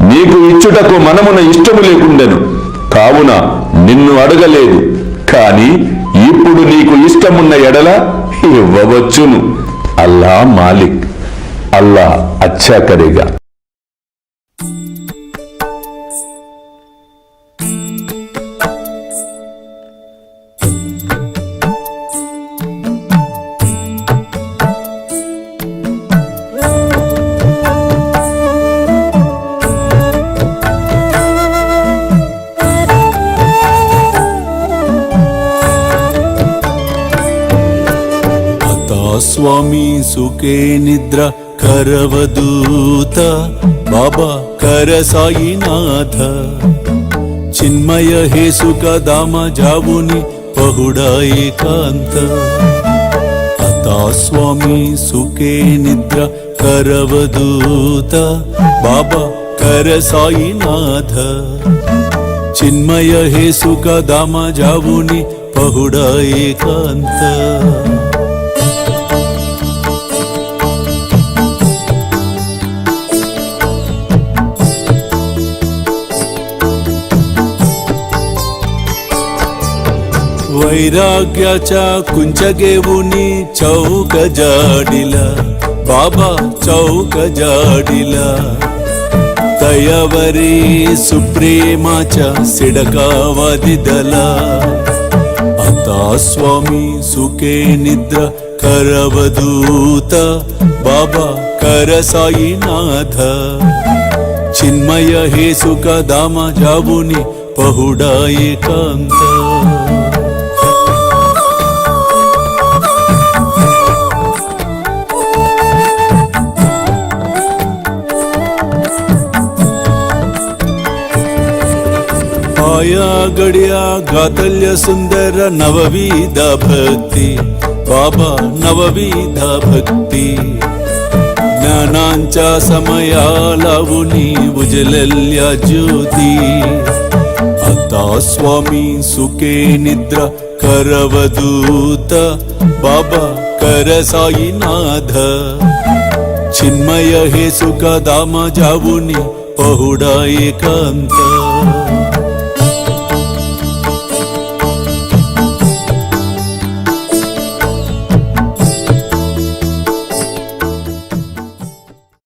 నీకు ఇచ్చుటకు మనమున ఇష్టము లేకుండెను, కావున నిన్ను అడగలేదు. కాని ఇప్పుడు నీకు ఇష్టమున్న ఎడల ఇవ్వవచ్చును. అల్లా మాలిక్, అల్లా అచ్చా కరేగా. స్వామి సుఖే నిద్ర కరవదూత బాబా కర సాయినాథ చిన్మయ హే సుఖ దామ జావుని పహుడా ఏకాంత అతా స్వామి సుఖే నిద్ర కరవదూత బాబా కర సాయినాథ చిన్మయ హే సుఖ దామ జావుని పహుడా ఏకాంత वैराग्याच्या कुंचगेवुनी चौक जाडिला बाबा चौक जाडिला तयावरी सुप्रेमाच्या सिडकावादिदला आता स्वामी सुखे निद्र करवदूत बाबा कर साईनाथ चिन्मय हे सुख दाम जावुनी पहुडा एकांत आया गड्या गातल्य सुंदर नवविध भक्ती बाबा नवविध भक्ती ज्ञानांच्या समया लावुनी उजलल्या ज्योती आता स्वामी सुखे निद्रा करवदूत बाबा कर साईनाथ चिन्मय हे सुख दाम जावुनी पहुडा एकांत